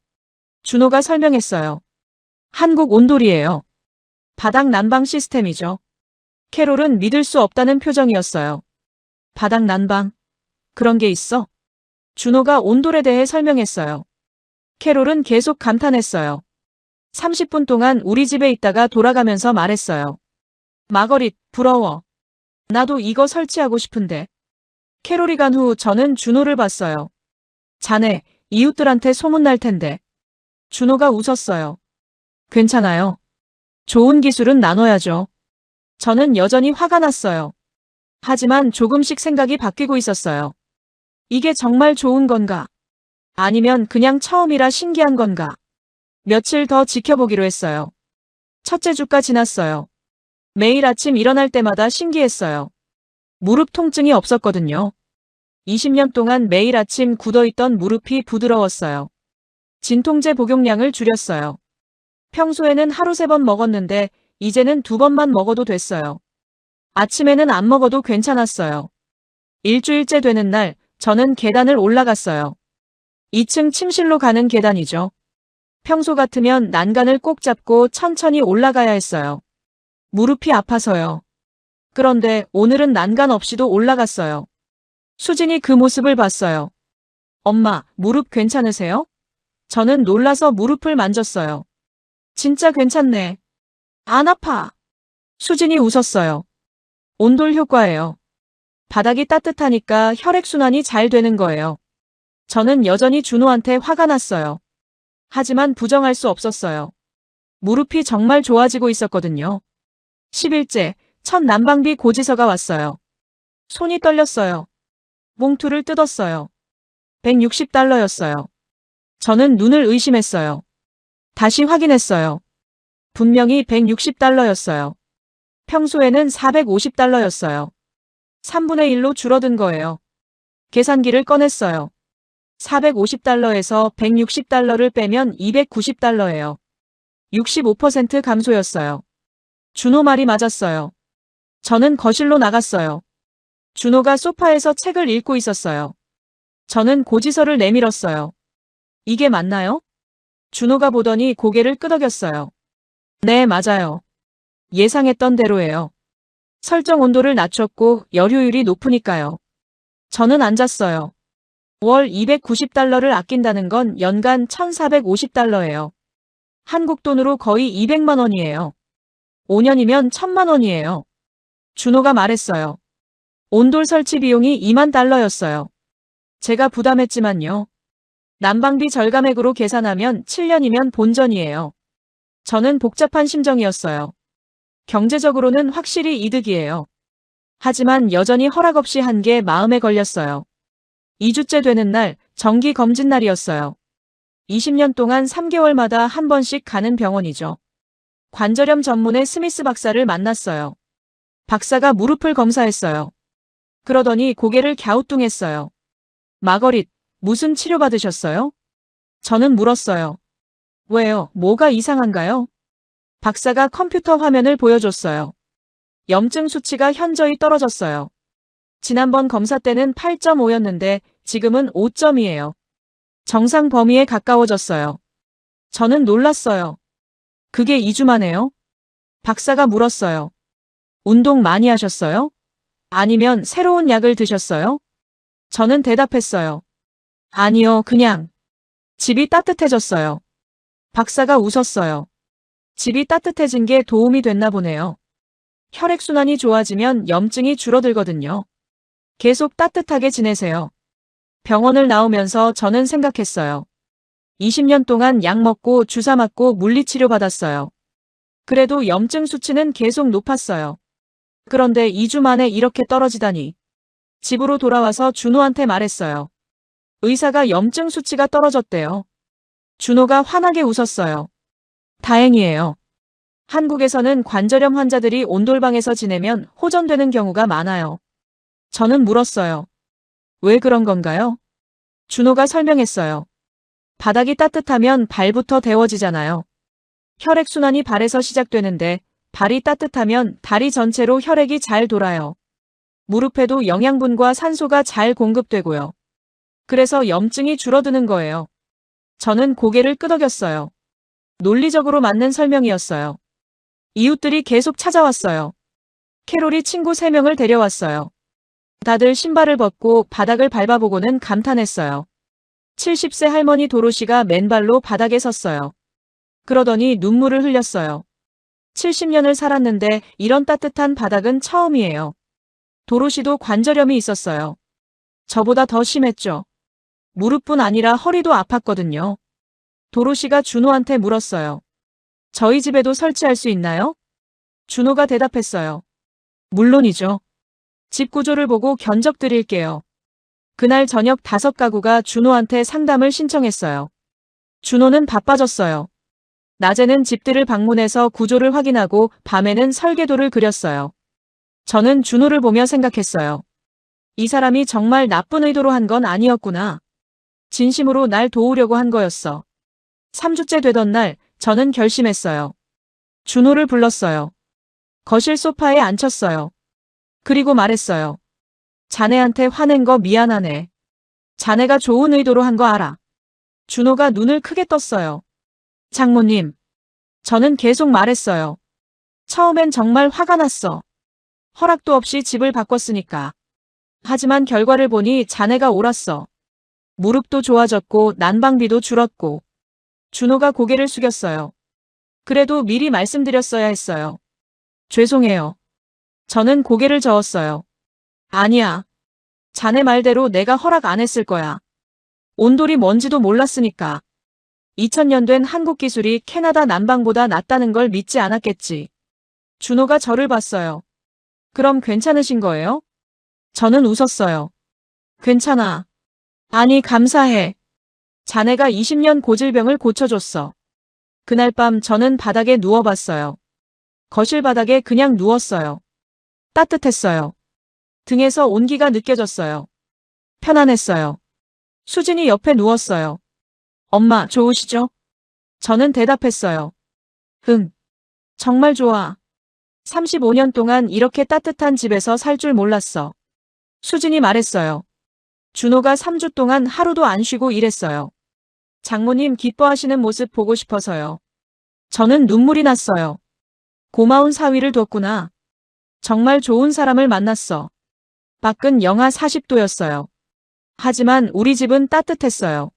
준호가 설명했어요. 한국 온돌이에요. 바닥 난방 시스템이죠. 캐롤은 믿을 수 없다는 표정이었어요. 바닥 난방? 그런 게 있어? 준호가 온돌에 대해 설명했어요. 캐롤은 계속 감탄했어요. 30분 동안 우리 집에 있다가 돌아가면서 말했어요. 마거릿, 부러워. 나도 이거 설치하고 싶은데. 캐롤이 간 후 저는 준호를 봤어요. 자네, 이웃들한테 소문날 텐데. 준호가 웃었어요. 괜찮아요. 좋은 기술은 나눠야죠. 저는 여전히 화가 났어요. 하지만 조금씩 생각이 바뀌고 있었어요. 이게 정말 좋은 건가? 아니면 그냥 처음이라 신기한 건가? 며칠 더 지켜보기로 했어요. 첫째 주가 지났어요. 매일 아침 일어날 때마다 신기했어요. 무릎 통증이 없었거든요. 20년 동안 매일 아침 굳어있던 무릎이 부드러웠어요. 진통제 복용량을 줄였어요. 평소에는 하루 3번 먹었는데 이제는 2번만 먹어도 됐어요. 아침에는 안 먹어도 괜찮았어요. 일주일째 되는 날 저는 계단을 올라갔어요. 2층 침실로 가는 계단이죠. 평소 같으면 난간을 꼭 잡고 천천히 올라가야 했어요. 무릎이 아파서요. 그런데 오늘은 난간 없이도 올라갔어요. 수진이 그 모습을 봤어요. 엄마, 무릎 괜찮으세요? 저는 놀라서 무릎을 만졌어요. 진짜 괜찮네. 안 아파. 수진이 웃었어요. 온돌 효과예요. 바닥이 따뜻하니까 혈액순환이 잘 되는 거예요. 저는 여전히 준호한테 화가 났어요. 하지만 부정할 수 없었어요. 무릎이 정말 좋아지고 있었거든요. 10일째, 첫 난방비 고지서가 왔어요. 손이 떨렸어요. 몽투를 뜯었어요. $160였어요. 저는 눈을 의심했어요. 다시 확인했어요. 분명히 $160였어요. 평소에는 $450였어요. 3분의 1로 줄어든 거예요. 계산기를 꺼냈어요. $450에서 $160를 빼면 $290예요. 65% 감소였어요. 준호 말이 맞았어요. 저는 거실로 나갔어요. 준호가 소파에서 책을 읽고 있었어요. 저는 고지서를 내밀었어요. 이게 맞나요? 준호가 보더니 고개를 끄덕였어요. 네, 맞아요. 예상했던 대로예요. 설정 온도를 낮췄고 열효율이 높으니까요. 저는 앉았어요. 월 $290를 아낀다는 건 연간 $1,450예요. 한국 돈으로 거의 200만 원이에요. 5년이면 1,000만 원이에요. 준호가 말했어요. 온돌 설치 비용이 $20,000였어요. 제가 부담했지만요. 난방비 절감액으로 계산하면 7년이면 본전이에요. 저는 복잡한 심정이었어요. 경제적으로는 확실히 이득이에요. 하지만 여전히 허락 없이 한 게 마음에 걸렸어요. 2주째 되는 날, 정기 검진 날이었어요. 20년 동안 3개월마다 한 번씩 가는 병원이죠. 관절염 전문의 스미스 박사를 만났어요. 박사가 무릎을 검사했어요. 그러더니 고개를 갸우뚱했어요. 마거릿, 무슨 치료 받으셨어요? 저는 물었어요. 왜요? 뭐가 이상한가요? 박사가 컴퓨터 화면을 보여줬어요. 염증 수치가 현저히 떨어졌어요. 지난번 검사 때는 8.5였는데 지금은 5점이에요. 정상 범위에 가까워졌어요. 저는 놀랐어요. 그게 2주 만에요? 박사가 물었어요. 운동 많이 하셨어요? 아니면 새로운 약을 드셨어요? 저는 대답했어요. 아니요, 그냥. 집이 따뜻해졌어요. 박사가 웃었어요. 집이 따뜻해진 게 도움이 됐나 보네요. 혈액순환이 좋아지면 염증이 줄어들거든요. 계속 따뜻하게 지내세요. 병원을 나오면서 저는 생각했어요. 20년 동안 약 먹고 주사 맞고 물리치료 받았어요. 그래도 염증 수치는 계속 높았어요. 그런데 2주 만에 이렇게 떨어지다니. 집으로 돌아와서 준호한테 말했어요. 의사가 염증 수치가 떨어졌대요. 준호가 환하게 웃었어요. 다행이에요. 한국에서는 관절염 환자들이 온돌방에서 지내면 호전되는 경우가 많아요. 저는 물었어요. 왜 그런 건가요? 준호가 설명했어요. 바닥이 따뜻하면 발부터 데워지잖아요. 혈액순환이 발에서 시작되는데 발이 따뜻하면 다리 전체로 혈액이 잘 돌아요. 무릎에도 영양분과 산소가 잘 공급되고요. 그래서 염증이 줄어드는 거예요. 저는 고개를 끄덕였어요. 논리적으로 맞는 설명이었어요. 이웃들이 계속 찾아왔어요. 캐롤이 친구 3명을 데려왔어요. 다들 신발을 벗고 바닥을 밟아보고는 감탄했어요. 70세 할머니 도로시가 맨발로 바닥에 섰어요. 그러더니 눈물을 흘렸어요. 70년을 살았는데 이런 따뜻한 바닥은 처음이에요. 도로시도 관절염이 있었어요. 저보다 더 심했죠. 무릎뿐 아니라 허리도 아팠거든요. 도로시가 준호한테 물었어요. 저희 집에도 설치할 수 있나요? 준호가 대답했어요. 물론이죠. 집 구조를 보고 견적 드릴게요. 그날 저녁 5가구가 준호한테 상담을 신청했어요. 준호는 바빠졌어요. 낮에는 집들을 방문해서 구조를 확인하고 밤에는 설계도를 그렸어요. 저는 준호를 보며 생각했어요. 이 사람이 정말 나쁜 의도로 한 건 아니었구나. 진심으로 날 도우려고 한 거였어. 3주째 되던 날 저는 결심했어요. 준호를 불렀어요. 거실 소파에 앉혔어요. 그리고 말했어요. 자네한테 화낸 거 미안하네. 자네가 좋은 의도로 한 거 알아. 준호가 눈을 크게 떴어요. 장모님. 저는 계속 말했어요. 처음엔 정말 화가 났어. 허락도 없이 집을 바꿨으니까. 하지만 결과를 보니 자네가 옳았어. 무릎도 좋아졌고 난방비도 줄었고. 준호가 고개를 숙였어요. 그래도 미리 말씀드렸어야 했어요. 죄송해요. 저는 고개를 저었어요. 아니야. 자네 말대로 내가 허락 안 했을 거야. 온돌이 뭔지도 몰랐으니까. 2000년 된 한국 기술이 캐나다 난방보다 낫다는 걸 믿지 않았겠지. 준호가 저를 봤어요. 그럼 괜찮으신 거예요? 저는 웃었어요. 괜찮아. 아니, 감사해. 자네가 20년 고질병을 고쳐줬어. 그날 밤 저는 바닥에 누워봤어요. 거실 바닥에 그냥 누웠어요. 따뜻했어요. 등에서 온기가 느껴졌어요. 편안했어요. 수진이 옆에 누웠어요. 엄마, 좋으시죠? 저는 대답했어요. 응. 정말 좋아. 35년 동안 이렇게 따뜻한 집에서 살 줄 몰랐어. 수진이 말했어요. 준호가 3주 동안 하루도 안 쉬고 일했어요. 장모님 기뻐하시는 모습 보고 싶어서요. 저는 눈물이 났어요. 고마운 사위를 뒀구나. 정말 좋은 사람을 만났어. 밖은 영하 40도였어요. 하지만 우리 집은 따뜻했어요.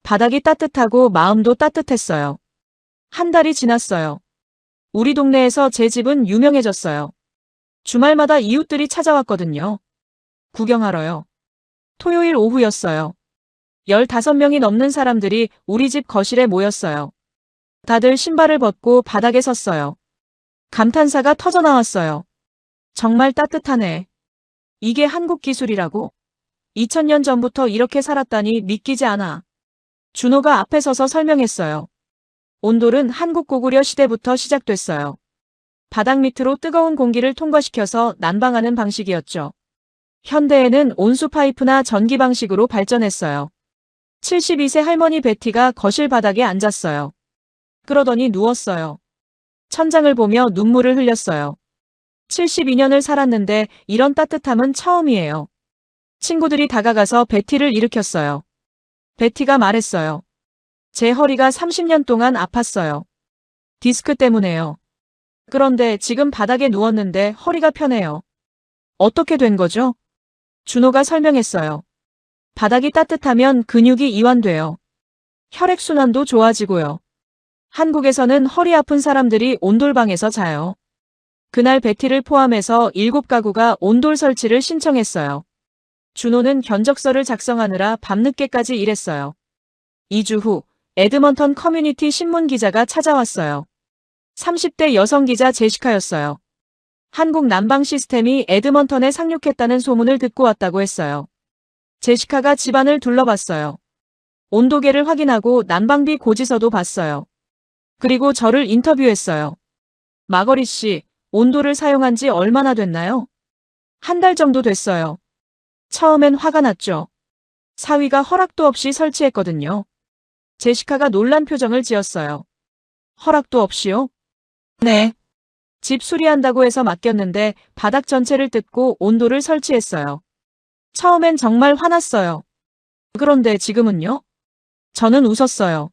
바닥이 따뜻하고 마음도 따뜻했어요. 한 달이 지났어요. 우리 동네에서 제 집은 유명해졌어요. 주말마다 이웃들이 찾아왔거든요. 구경하러요. 토요일 오후였어요. 15명이 넘는 사람들이 우리 집 거실에 모였어요. 다들 신발을 벗고 바닥에 섰어요. 감탄사가 터져나왔어요. 정말 따뜻하네. 이게 한국 기술이라고? 2000년 전부터 이렇게 살았다니 믿기지 않아. 준호가 앞에 서서 설명했어요. 온돌은 한국 고구려 시대부터 시작됐어요. 바닥 밑으로 뜨거운 공기를 통과시켜서 난방하는 방식이었죠. 현대에는 온수 파이프나 전기 방식으로 발전했어요. 72세 할머니 베티가 거실 바닥에 앉았어요. 그러더니 누웠어요. 천장을 보며 눈물을 흘렸어요. 72년을 살았는데 이런 따뜻함은 처음이에요. 친구들이 다가가서 베티를 일으켰어요. 베티가 말했어요. 제 허리가 30년 동안 아팠어요. 디스크 때문에요. 그런데 지금 바닥에 누웠는데 허리가 편해요. 어떻게 된 거죠? 준호가 설명했어요. 바닥이 따뜻하면 근육이 이완돼요. 혈액순환도 좋아지고요. 한국에서는 허리 아픈 사람들이 온돌방에서 자요. 그날 베티를 포함해서 7가구가 온돌 설치를 신청했어요. 준호는 견적서를 작성하느라 밤늦게까지 일했어요. 2주 후 에드먼턴 커뮤니티 신문 기자가 찾아왔어요. 30대 여성 기자 제시카였어요. 한국 난방 시스템이 에드먼턴에 상륙했다는 소문을 듣고 왔다고 했어요. 제시카가 집안을 둘러봤어요. 온도계를 확인하고 난방비 고지서도 봤어요. 그리고 저를 인터뷰했어요. 마거리 씨, 온돌을 사용한 지 얼마나 됐나요? 한 달 정도 됐어요. 처음엔 화가 났죠. 사위가 허락도 없이 설치했거든요. 제시카가 놀란 표정을 지었어요. 허락도 없이요? 네. 집 수리한다고 해서 맡겼는데 바닥 전체를 뜯고 온돌을 설치했어요. 처음엔 정말 화났어요. 그런데 지금은요? 저는 웃었어요.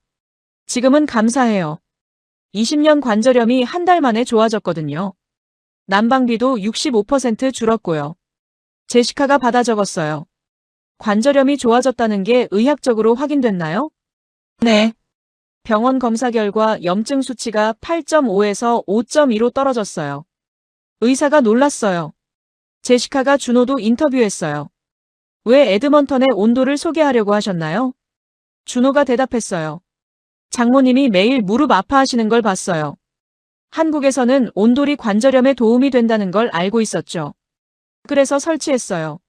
지금은 감사해요. 20년 관절염이 한 달 만에 좋아졌거든요. 난방비도 65% 줄었고요. 제시카가 받아 적었어요. 관절염이 좋아졌다는 게 의학적으로 확인됐나요? 네. 병원 검사 결과 염증 수치가 8.5에서 5.2로 떨어졌어요. 의사가 놀랐어요. 제시카가 준호도 인터뷰했어요. 왜 에드먼턴의 온돌을 소개하려고 하셨나요? 준호가 대답했어요. 장모님이 매일 무릎 아파하시는 걸 봤어요. 한국에서는 온돌이 관절염에 도움이 된다는 걸 알고 있었죠. 그래서 설치했어요.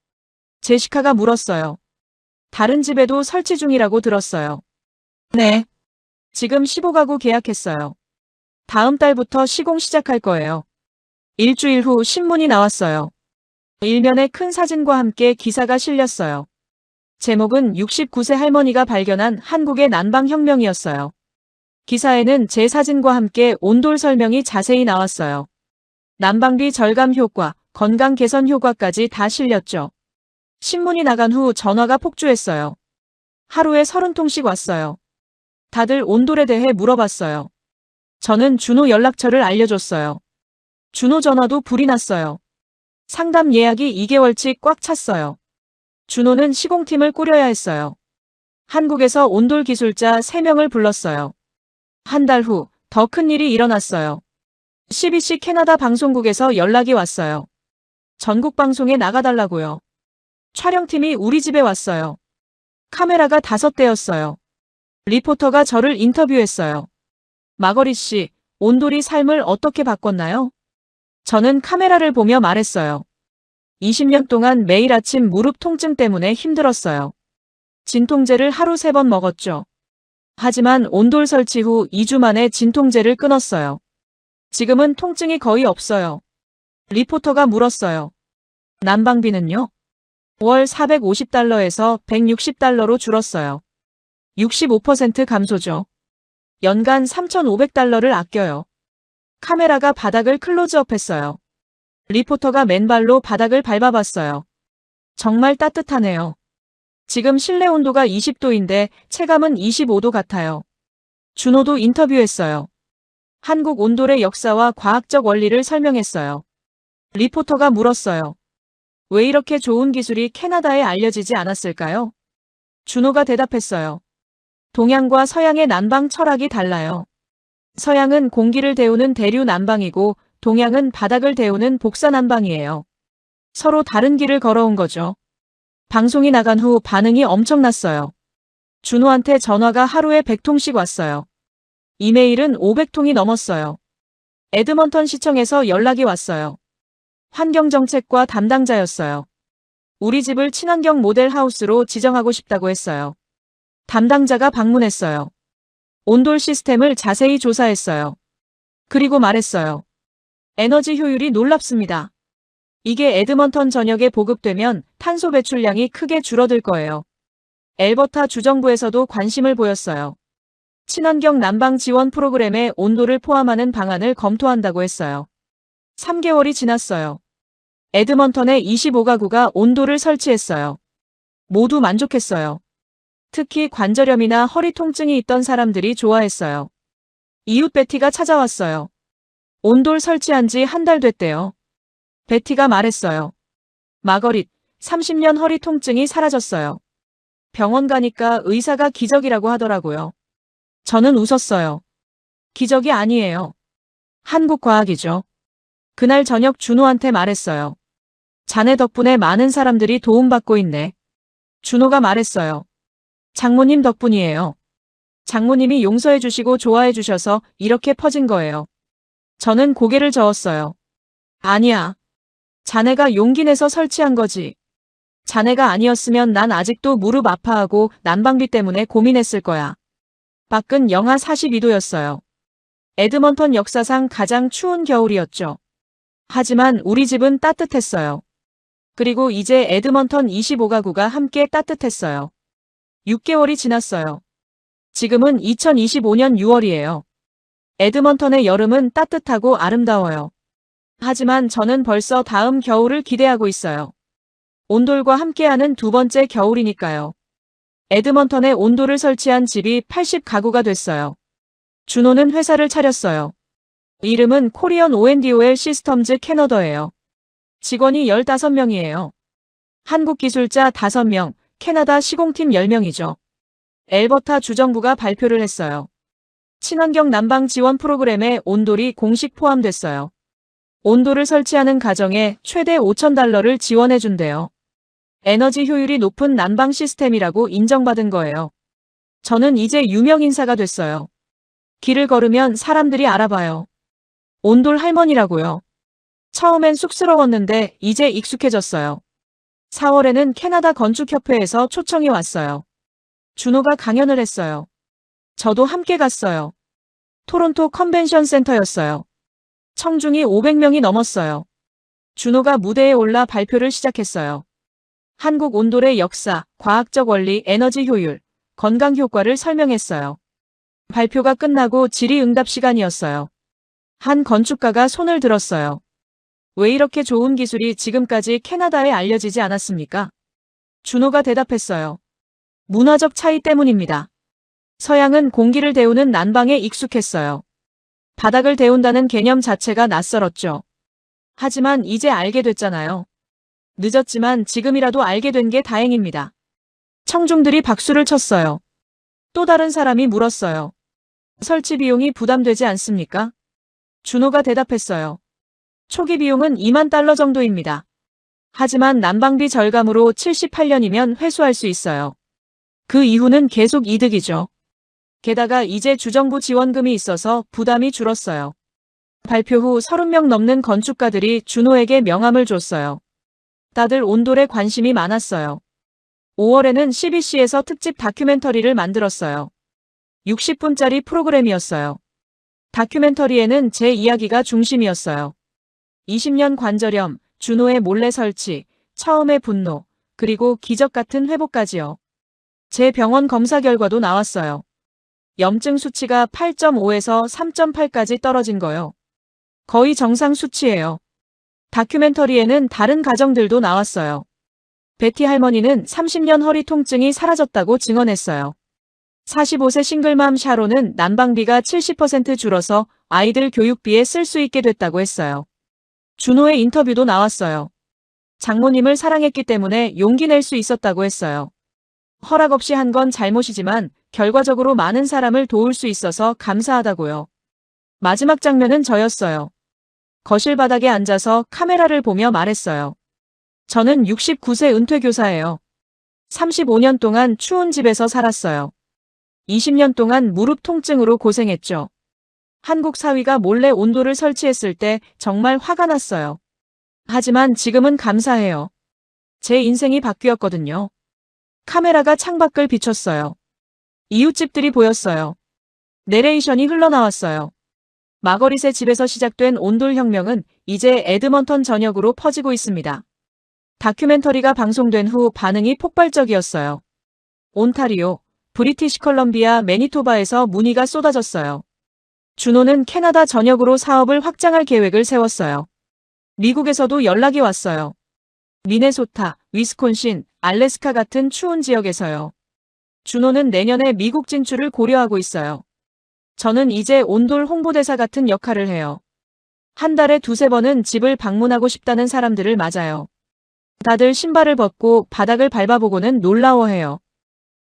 제시카가 물었어요. 다른 집에도 설치 중이라고 들었어요. 네. 지금 15가구 계약했어요. 다음 달부터 시공 시작할 거예요. 일주일 후 신문이 나왔어요. 일면에 큰 사진과 함께 기사가 실렸어요. 제목은 69세 할머니가 발견한 한국의 난방혁명이었어요. 기사에는 제 사진과 함께 온돌 설명이 자세히 나왔어요. 난방비 절감 효과, 건강 개선 효과까지 다 실렸죠. 신문이 나간 후 전화가 폭주했어요. 하루에 30통씩 왔어요. 다들 온돌에 대해 물어봤어요. 저는 준호 연락처를 알려줬어요. 준호 전화도 불이 났어요. 상담 예약이 2개월치 꽉 찼어요. 준호는 시공팀을 꾸려야 했어요. 한국에서 온돌 기술자 3명을 불렀어요. 한 달 후 더 큰 일이 일어났어요. CBC 캐나다 방송국에서 연락이 왔어요. 전국 방송에 나가달라고요. 촬영팀이 우리 집에 왔어요. 카메라가 5대였어요. 리포터가 저를 인터뷰했어요. 마거릿 씨, 온돌이 삶을 어떻게 바꿨나요? 저는 카메라를 보며 말했어요. 20년 동안 매일 아침 무릎 통증 때문에 힘들었어요. 진통제를 하루 3번 먹었죠. 하지만 온돌 설치 후 2주 만에 진통제를 끊었어요. 지금은 통증이 거의 없어요. 리포터가 물었어요. 난방비는요? 월 450달러에서 160달러로 줄었어요. 65% 감소죠. 연간 3,500달러를 아껴요. 카메라가 바닥을 클로즈업했어요. 리포터가 맨발로 바닥을 밟아봤어요. 정말 따뜻하네요. 지금 실내 온도가 20도인데 체감은 25도 같아요. 준호도 인터뷰했어요. 한국 온돌의 역사와 과학적 원리를 설명했어요. 리포터가 물었어요. 왜 이렇게 좋은 기술이 캐나다에 알려지지 않았을까요? 준호가 대답했어요. 동양과 서양의 난방 철학이 달라요. 서양은 공기를 데우는 대류 난방이고 동양은 바닥을 데우는 복사 난방이에요. 서로 다른 길을 걸어온 거죠. 방송이 나간 후 반응이 엄청났어요. 준호한테 전화가 하루에 100통씩 왔어요. 이메일은 500통이 넘었어요. 에드먼턴 시청에서 연락이 왔어요. 환경정책과 담당자였어요. 우리 집을 친환경 모델 하우스로 지정하고 싶다고 했어요. 담당자가 방문했어요. 온돌 시스템을 자세히 조사했어요. 그리고 말했어요. 에너지 효율이 놀랍습니다. 이게 에드먼턴 전역에 보급되면 탄소 배출량이 크게 줄어들 거예요. 엘버타 주정부에서도 관심을 보였어요. 친환경 난방 지원 프로그램에 온돌을 포함하는 방안을 검토한다고 했어요. 3개월이 지났어요. 에드먼턴의 25가구가 온돌을 설치했어요. 모두 만족했어요. 특히 관절염이나 허리 통증이 있던 사람들이 좋아했어요. 이웃 베티가 찾아왔어요. 온돌 설치한 지 한 달 됐대요. 베티가 말했어요. 마거릿, 30년 허리 통증이 사라졌어요. 병원 가니까 의사가 기적이라고 하더라고요. 저는 웃었어요. 기적이 아니에요. 한국 과학이죠. 그날 저녁 준호한테 말했어요. 자네 덕분에 많은 사람들이 도움받고 있네. 준호가 말했어요. 장모님 덕분이에요. 장모님이 용서해 주시고 좋아해 주셔서 이렇게 퍼진 거예요. 저는 고개를 저었어요. 아니야. 자네가 용기 내서 설치한 거지. 자네가 아니었으면 난 아직도 무릎 아파하고 난방비 때문에 고민했을 거야. 밖은 영하 42도였어요. 에드먼턴 역사상 가장 추운 겨울이었죠. 하지만 우리 집은 따뜻했어요. 그리고 이제 에드먼턴 25가구가 함께 따뜻했어요. 6개월이 지났어요. 지금은 2025년 6월이에요. 에드먼턴의 여름은 따뜻하고 아름다워요. 하지만 저는 벌써 다음 겨울을 기대하고 있어요. 온돌과 함께하는 두 번째 겨울이니까요. 에드먼턴에 온돌을 설치한 집이 80가구가 됐어요. 준호는 회사를 차렸어요. 이름은 코리언 O&DOL 시스템즈 캐나다예요. 직원이 15명이에요. 한국 기술자 5명, 캐나다 시공팀 10명이죠. 엘버타 주정부가 발표를 했어요. 친환경 난방 지원 프로그램에 온돌이 공식 포함됐어요. 온돌을 설치하는 가정에 최대 5,000달러를 지원해준대요. 에너지 효율이 높은 난방 시스템이라고 인정받은 거예요. 저는 이제 유명 인사가 됐어요. 길을 걸으면 사람들이 알아봐요. 온돌 할머니라고요. 처음엔 쑥스러웠는데 이제 익숙해졌어요. 4월에는 캐나다 건축협회에서 초청이 왔어요. 준호가 강연을 했어요. 저도 함께 갔어요. 토론토 컨벤션 센터였어요. 청중이 500명이 넘었어요. 준호가 무대에 올라 발표를 시작했어요. 한국 온돌의 역사, 과학적 원리, 에너지 효율, 건강 효과를 설명했어요. 발표가 끝나고 질의응답 시간이었어요. 한 건축가가 손을 들었어요. 왜 이렇게 좋은 기술이 지금까지 캐나다에 알려지지 않았습니까? 준호가 대답했어요. 문화적 차이 때문입니다. 서양은 공기를 데우는 난방에 익숙했어요. 바닥을 데운다는 개념 자체가 낯설었죠. 하지만 이제 알게 됐잖아요. 늦었지만 지금이라도 알게 된 게 다행입니다. 청중들이 박수를 쳤어요. 또 다른 사람이 물었어요. 설치 비용이 부담되지 않습니까? 준호가 대답했어요. 초기 비용은 $20,000 정도입니다. 하지만 난방비 절감으로 78년이면 회수할 수 있어요. 그 이후는 계속 이득이죠. 게다가 이제 주정부 지원금이 있어서 부담이 줄었어요. 발표 후 30명 넘는 건축가들이 준호에게 명함을 줬어요. 다들 온돌에 관심이 많았어요. 5월에는 CBC에서 특집 다큐멘터리를 만들었어요. 60분짜리 프로그램이었어요. 다큐멘터리에는 제 이야기가 중심이었어요. 20년 관절염, 준호의 몰래 설치, 처음의 분노, 그리고 기적 같은 회복까지요. 제 병원 검사 결과도 나왔어요. 염증 수치가 8.5에서 3.8까지 떨어진 거요. 거의 정상 수치예요. 다큐멘터리에는 다른 가정들도 나왔어요. 베티 할머니는 30년 허리 통증이 사라졌다고 증언했어요. 45세 싱글맘 샤론은 난방비가 70% 줄어서 아이들 교육비에 쓸 수 있게 됐다고 했어요. 준호의 인터뷰도 나왔어요. 장모님을 사랑했기 때문에 용기 낼 수 있었다고 했어요. 허락 없이 한 건 잘못이지만 결과적으로 많은 사람을 도울 수 있어서 감사하다고요. 마지막 장면은 저였어요. 거실 바닥에 앉아서 카메라를 보며 말했어요. 저는 69세 은퇴교사예요. 35년 동안 추운 집에서 살았어요. 20년 동안 무릎 통증으로 고생했죠. 한국 사위가 몰래 온돌을 설치했을 때 정말 화가 났어요. 하지만 지금은 감사해요. 제 인생이 바뀌었거든요. 카메라가 창밖을 비췄어요. 이웃집들이 보였어요. 내레이션이 흘러나왔어요. 마거릿의 집에서 시작된 온돌 혁명은 이제 에드먼턴 전역으로 퍼지고 있습니다. 다큐멘터리가 방송된 후 반응이 폭발적이었어요. 온타리오, 브리티시 컬럼비아, 매니토바에서 문의가 쏟아졌어요. 준호는 캐나다 전역으로 사업을 확장할 계획을 세웠어요. 미국에서도 연락이 왔어요. 미네소타, 위스콘신, 알래스카 같은 추운 지역에서요. 준호는 내년에 미국 진출을 고려하고 있어요. 저는 이제 온돌 홍보대사 같은 역할을 해요. 한 달에 2~3번은 집을 방문하고 싶다는 사람들을 맞아요. 다들 신발을 벗고 바닥을 밟아보고는 놀라워해요.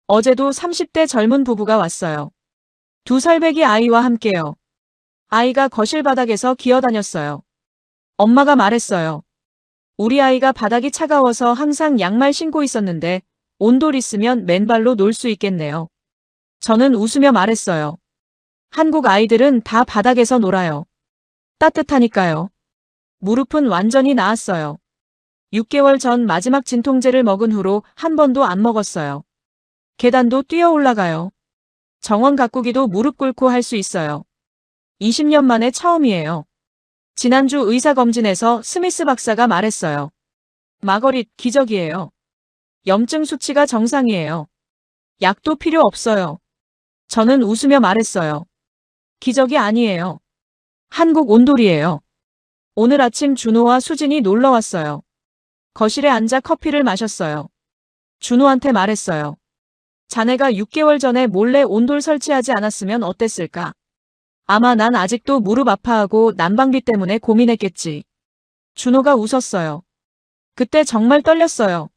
어제도 30대 젊은 부부가 왔어요. 2살배기 아이와 함께요. 아이가 거실 바닥에서 기어다녔어요. 엄마가 말했어요. 우리 아이가 바닥이 차가워서 항상 양말 신고 있었는데 온돌 있으면 맨발로 놀 수 있겠네요. 저는 웃으며 말했어요. 한국 아이들은 다 바닥에서 놀아요. 따뜻하니까요. 무릎은 완전히 나았어요. 6개월 전 마지막 진통제를 먹은 후로 한 번도 안 먹었어요. 계단도 뛰어 올라가요. 정원 가꾸기도 무릎 꿇고 할 수 있어요. 20년 만에 처음이에요. 지난주 의사검진에서 스미스 박사가 말했어요. 마거릿, 기적이에요. 염증 수치가 정상이에요. 약도 필요 없어요. 저는 웃으며 말했어요. 기적이 아니에요. 한국 온돌이에요. 오늘 아침 준호와 수진이 놀러 왔어요. 거실에 앉아 커피를 마셨어요. 준호한테 말했어요. 자네가 6개월 전에 몰래 온돌 설치하지 않았으면 어땠을까? 아마 난 아직도 무릎 아파하고 난방비 때문에 고민했겠지. 준호가 웃었어요. 그때 정말 떨렸어요.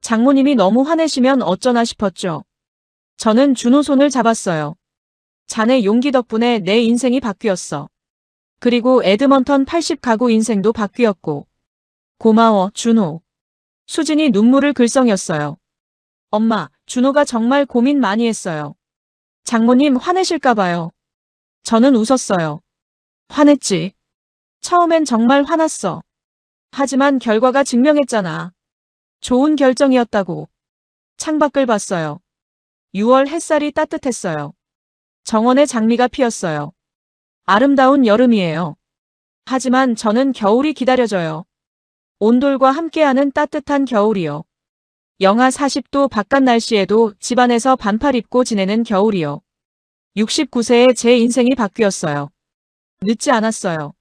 장모님이 너무 화내시면 어쩌나 싶었죠. 저는 준호 손을 잡았어요. 자네 용기 덕분에 내 인생이 바뀌었어. 그리고 에드먼턴 80가구 인생도 바뀌었고. 고마워, 준호. 수진이 눈물을 글썽였어요. 엄마, 준호가 정말 고민 많이 했어요. 장모님 화내실까봐요. 저는 웃었어요. 화냈지. 처음엔 정말 화났어. 하지만 결과가 증명했잖아. 좋은 결정이었다고. 창밖을 봤어요. 6월 햇살이 따뜻했어요. 정원에 장미가 피었어요. 아름다운 여름이에요. 하지만 저는 겨울이 기다려져요. 온돌과 함께하는 따뜻한 겨울이요. 영하 40도 바깥 날씨에도 집안에서 반팔 입고 지내는 겨울이요. 69세에 제 인생이 바뀌었어요. 늦지 않았어요.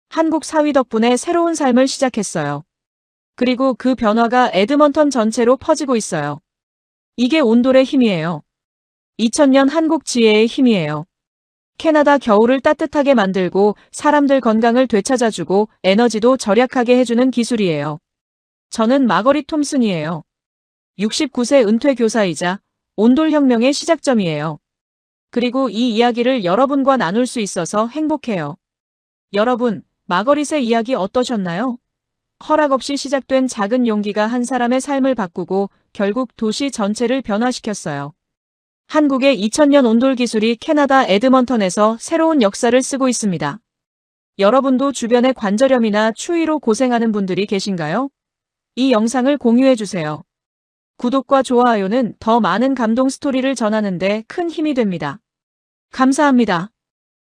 한국 사위 덕분에 새로운 삶을 시작했어요. 그리고 그 변화가 에드먼턴 전체로 퍼지고 있어요. 이게 온돌의 힘이에요. 2000년 한국 지혜의 힘이에요. 캐나다 겨울을 따뜻하게 만들고 사람들 건강을 되찾아주고 에너지도 절약하게 해주는 기술이에요. 저는 마거릿 톰슨이에요. 69세 은퇴 교사이자 온돌혁명의 시작점이에요. 그리고 이 이야기를 여러분과 나눌 수 있어서 행복해요. 여러분, 마거릿의 이야기 어떠셨나요? 허락 없이 시작된 작은 용기가 한 사람의 삶을 바꾸고 결국 도시 전체를 변화시켰어요. 한국의 2000년 온돌 기술이 캐나다 에드먼턴에서 새로운 역사를 쓰고 있습니다. 여러분도 주변에 관절염이나 추위로 고생하는 분들이 계신가요? 이 영상을 공유해주세요. 구독과 좋아요는 더 많은 감동 스토리를 전하는 데 큰 힘이 됩니다. 감사합니다.